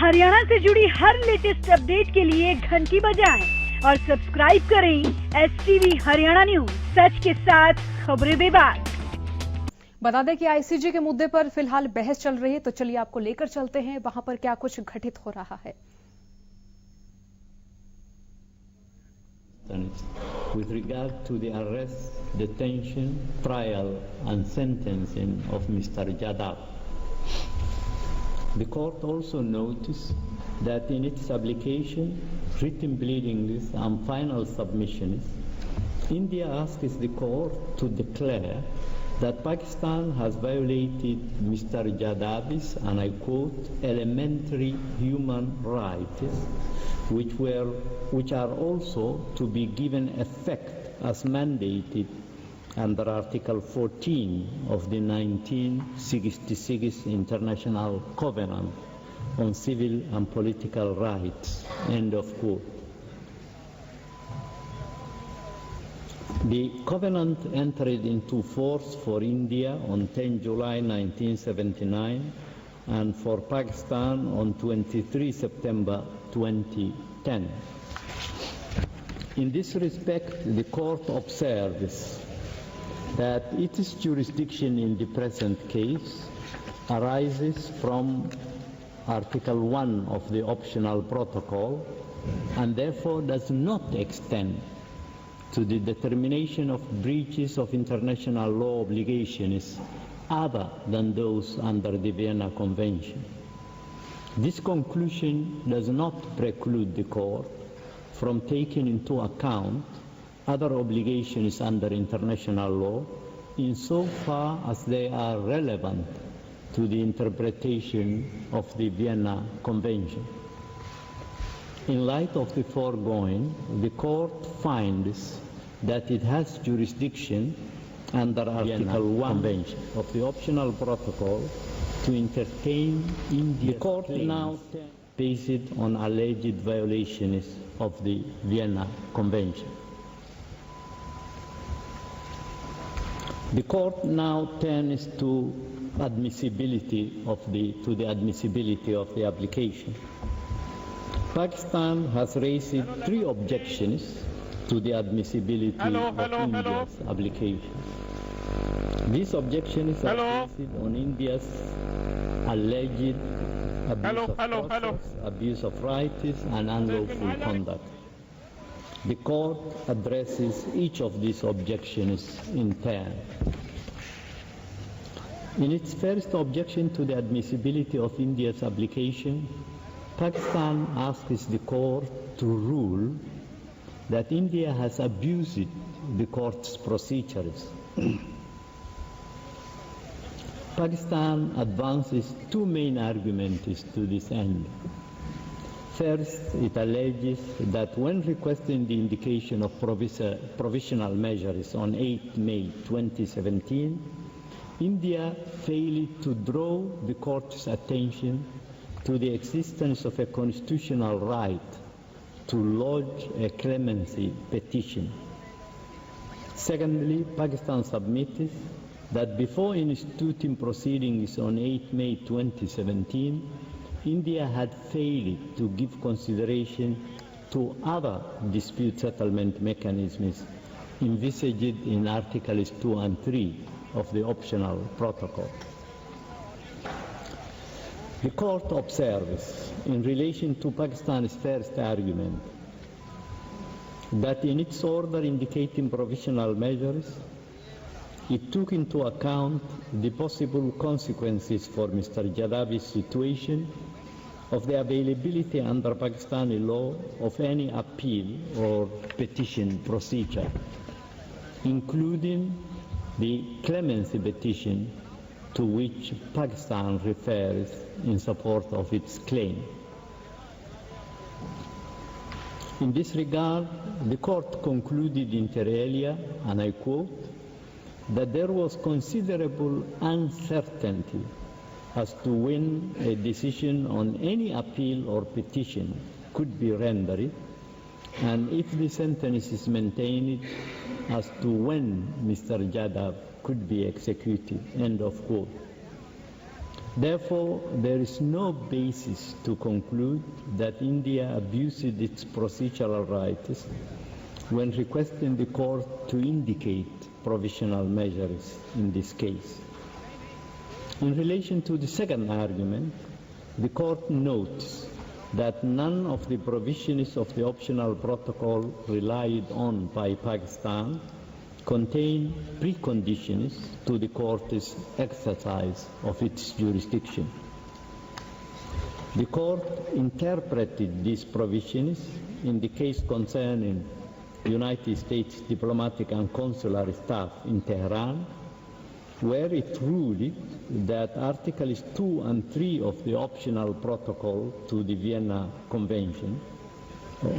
हरियाणा से जुड़ी हर latest update के लिए घंटी बजाएं और सब्सक्राइब करें एसटीवी हरियाणा न्यूज, सच के साथ खबरें बेबाक। बता दें कि आईसीजे के मुद्दे पर फिलहाल बहस चल रही है, तो चलिए आपको लेकर चलते हैं वहां पर क्या कुछ घटित हो रहा है। With regard to the arrest, detention, trial and sentencing of Mr. Jadhav, the court also noticed that in its application, written pleadings and final submissions, India asks the court to declare that Pakistan has violated Mr. Jadav's, and I quote, elementary human rights, which are also to be given effect as mandated under Article 14 of the 1966 International Covenant on Civil and Political Rights, end of quote. The covenant entered into force for India on 10 July 1979 and for Pakistan on 23 September 2010. In this respect, the court observes that its jurisdiction in the present case arises from Article 1 of the optional protocol and therefore does not extend to the determination of breaches of international law obligations other than those under the Vienna Convention. This conclusion does not preclude the court from taking into account other obligations under international law insofar as they are relevant to the interpretation of the Vienna Convention. In light of the foregoing, the court finds that it has jurisdiction under Article 1 Convention of the optional protocol to entertain India's claims now based on alleged violations of the Vienna Convention. The court now turns to the admissibility of the application. Pakistan has raised three objections to the admissibility of India's application. These objections are based on India's alleged abuse of rights and unlawful conduct. The court addresses each of these objections in turn. In its first objection to the admissibility of India's application, Pakistan asks the court to rule that India has abused the court's procedures. Pakistan advances two main arguments to this end. First, it alleges that when requesting the indication of provisional measures on 8 May 2017, India failed to draw the court's attention to the existence of a constitutional right to lodge a clemency petition. Secondly, Pakistan submitted that before instituting proceedings on 8 May 2017, India had failed to give consideration to other dispute settlement mechanisms envisaged in Articles 2 and 3 of the optional protocol. The court observes, in relation to Pakistan's first argument, that in its order indicating provisional measures, it took into account the possible consequences for Mr. Jadavi's situation of the availability under Pakistani law of any appeal or petition procedure, including the clemency petition to which Pakistan refers in support of its claim. In this regard, the court concluded inter alia, and I quote, that there was considerable uncertainty as to when a decision on any appeal or petition could be rendered, and if the sentence is maintained, as to when Mr. Jadhav could be executed, end of quote. Therefore, there is no basis to conclude that India abused its procedural rights when requesting the court to indicate provisional measures in this case. In relation to the second argument, the court notes that none of the provisions of the optional protocol relied on by Pakistan contain preconditions to the court's exercise of its jurisdiction. The court interpreted these provisions in the case concerning United States diplomatic and consular staff in Tehran, where it ruled that Articles 2 and 3 of the optional protocol to the Vienna Convention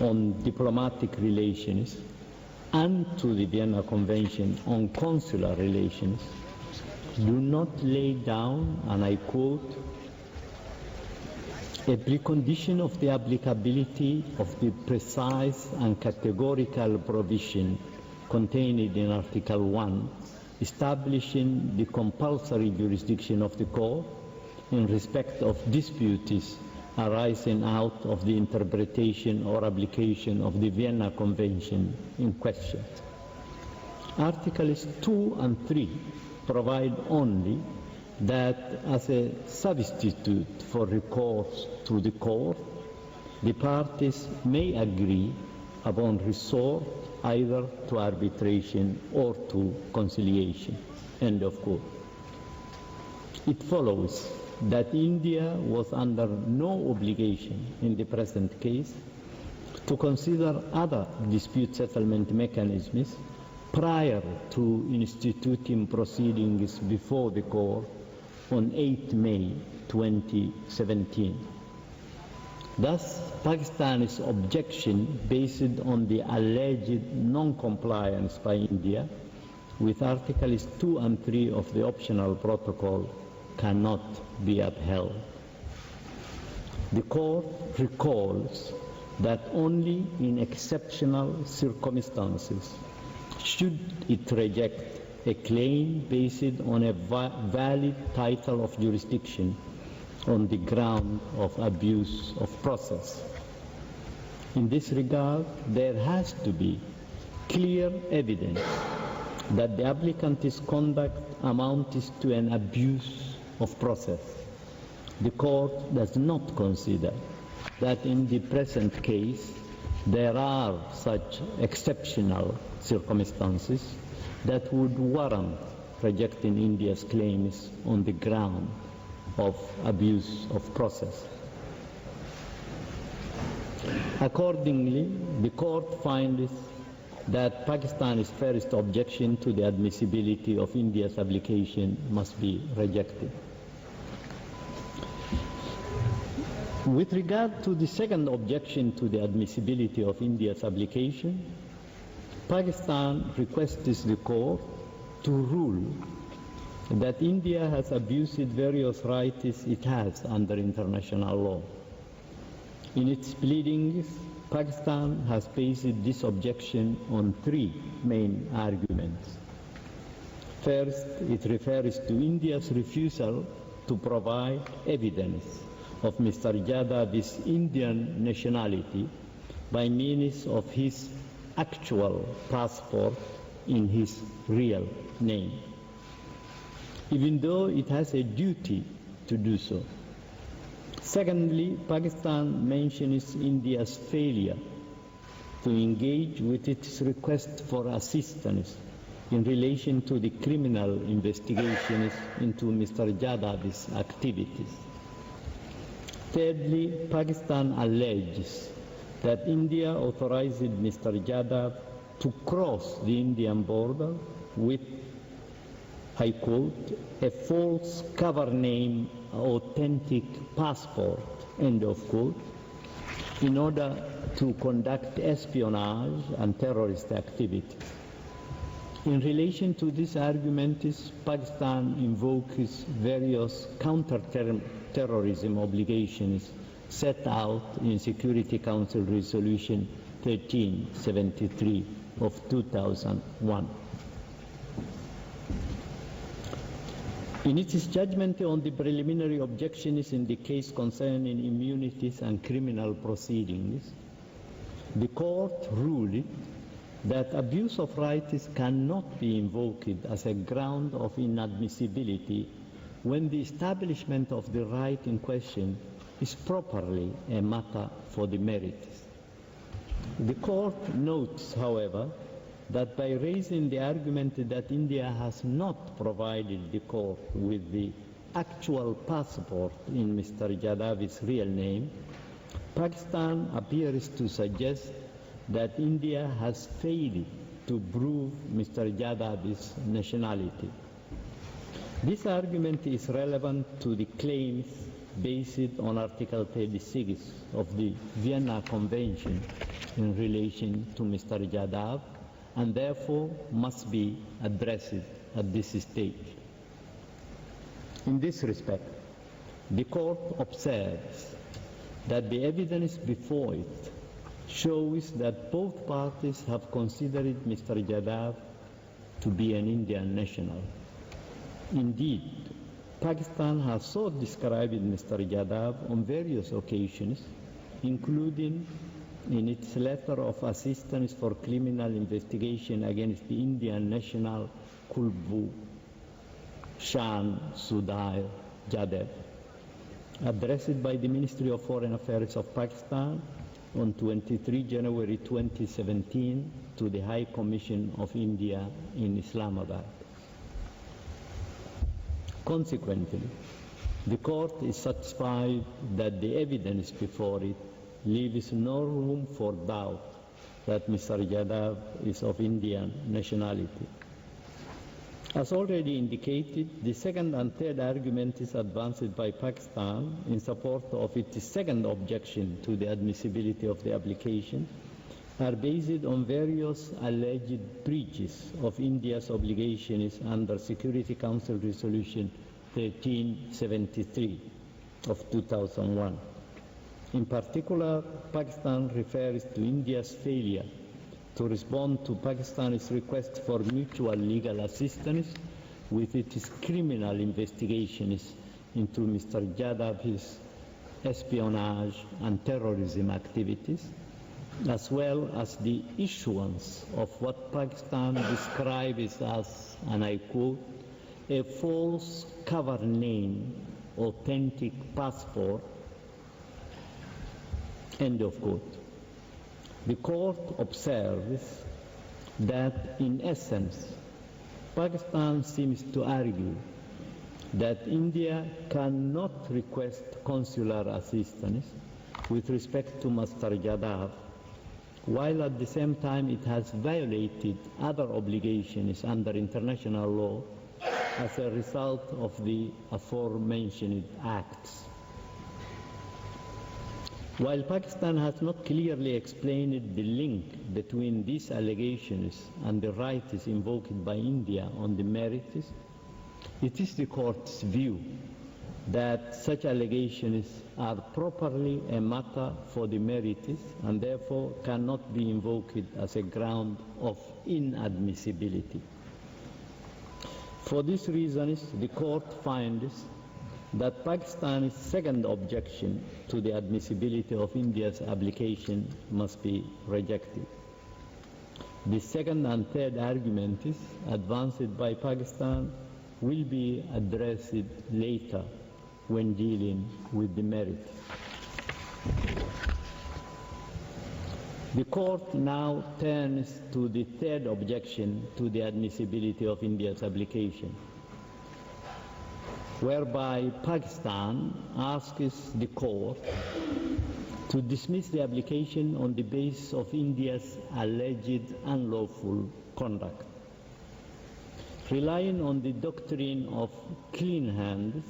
on diplomatic relations and to the Vienna Convention on consular relations do not lay down, and I quote, a precondition of the applicability of the precise and categorical provision contained in Article 1 establishing the compulsory jurisdiction of the court in respect of disputes arising out of the interpretation or application of the Vienna Convention in question. Articles 2 and 3 provide only that as a substitute for recourse to the court, the parties may agree upon resort either to arbitration or to conciliation. End of quote. It follows that India was under no obligation in the present case to consider other dispute settlement mechanisms prior to instituting proceedings before the court on 8 May 2017. Thus, Pakistan's objection based on the alleged non-compliance by India with Articles 2 and 3 of the optional protocol cannot be upheld. The court recalls that only in exceptional circumstances should it reject a claim based on a valid title of jurisdiction on the ground of abuse of process. In this regard, there has to be clear evidence that the applicant's conduct amounts to an abuse of process. The court does not consider that in the present case there are such exceptional circumstances that would warrant rejecting India's claims on the ground of abuse of process. Accordingly, the court finds that Pakistan's first objection to the admissibility of India's application must be rejected. With regard to the second objection to the admissibility of India's application, Pakistan requests the court to rule that India has abused various rights it has under international law. In its pleadings, Pakistan has based this objection on three main arguments. First, it refers to India's refusal to provide evidence of Mr. Jadav's Indian nationality by means of his actual passport in his real name, even though it has a duty to do so. Secondly, Pakistan mentions India's failure to engage with its request for assistance in relation to the criminal investigations into Mr. Jadav's activities. Thirdly, Pakistan alleges that India authorized Mr. Jadav to cross the Indian border with, I quote, a false cover name, authentic passport, end of quote, in order to conduct espionage and terrorist activities. In relation to this argument, Pakistan invokes various counter-terrorism obligations set out in Security Council Resolution 1373 of 2001. In its judgment on the preliminary objections in the case concerning immunities and criminal proceedings, the court ruled that abuse of rights cannot be invoked as a ground of inadmissibility when the establishment of the right in question is properly a matter for the merits. The court notes, however, that by raising the argument that India has not provided the court with the actual passport in Mr. Jadav's real name, Pakistan appears to suggest that India has failed to prove Mr. Jadav's nationality. This argument is relevant to the claims based on Article 36 of the Vienna Convention in relation to Mr. Jadav, and therefore must be addressed at this stage. In this respect, the court observes that the evidence before it shows that both parties have considered Mr. Jadav to be an Indian national. Indeed, Pakistan has so described Mr. Jadav on various occasions, including in its letter of assistance for criminal investigation against the Indian national Kulbhushan Sudhir Jadhav, addressed by the Ministry of Foreign Affairs of Pakistan on 23 January 2017 to the High Commission of India in Islamabad. Consequently, the court is satisfied that the evidence before it leaves no room for doubt that Mr. Jadav is of Indian nationality. As already indicated, the second and third arguments advanced by Pakistan in support of its second objection to the admissibility of the application are based on various alleged breaches of India's obligations under Security Council Resolution 1373 of 2001. In particular, Pakistan refers to India's failure to respond to Pakistan's request for mutual legal assistance with its criminal investigations into Mr. Jadav's espionage and terrorism activities, as well as the issuance of what Pakistan describes as, and I quote, a false cover name, authentic passport, end of quote. The court observes that, in essence, Pakistan seems to argue that India cannot request consular assistance with respect to Mr. Jadav, while at the same time it has violated other obligations under international law as a result of the aforementioned acts. While Pakistan has not clearly explained the link between these allegations and the rights invoked by India on the merits, it is the court's view that such allegations are properly a matter for the merits and therefore cannot be invoked as a ground of inadmissibility. For these reasons, the court finds that Pakistan's second objection to the admissibility of India's application must be rejected. The second and third arguments advanced by Pakistan will be addressed later when dealing with the merits. The court now turns to the third objection to the admissibility of India's application, whereby Pakistan asks the court to dismiss the application on the basis of India's alleged unlawful conduct. Relying on the doctrine of clean hands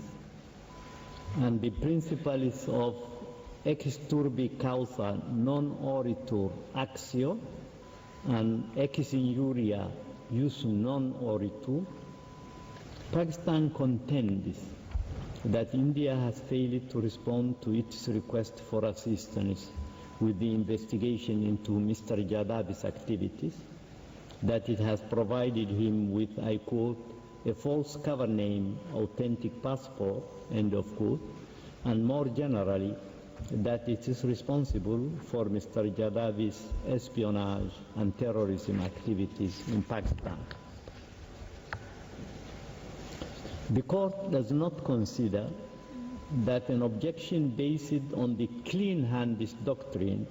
and the principles of ex turbi causa non oritur actio and ex injuria jus non oritur, Pakistan contends that India has failed to respond to its request for assistance with the investigation into Mr. Jadav's activities, that it has provided him with, I quote, a false cover name, authentic passport, end of quote, and more generally, that it is responsible for Mr. Jadavi's espionage and terrorism activities in Pakistan. The court does not consider that an objection based on the clean hands doctrine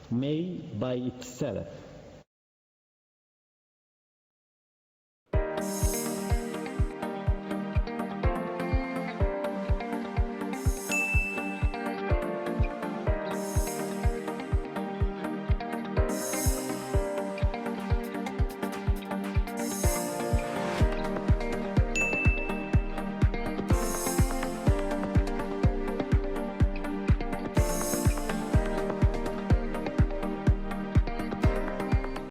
may by itself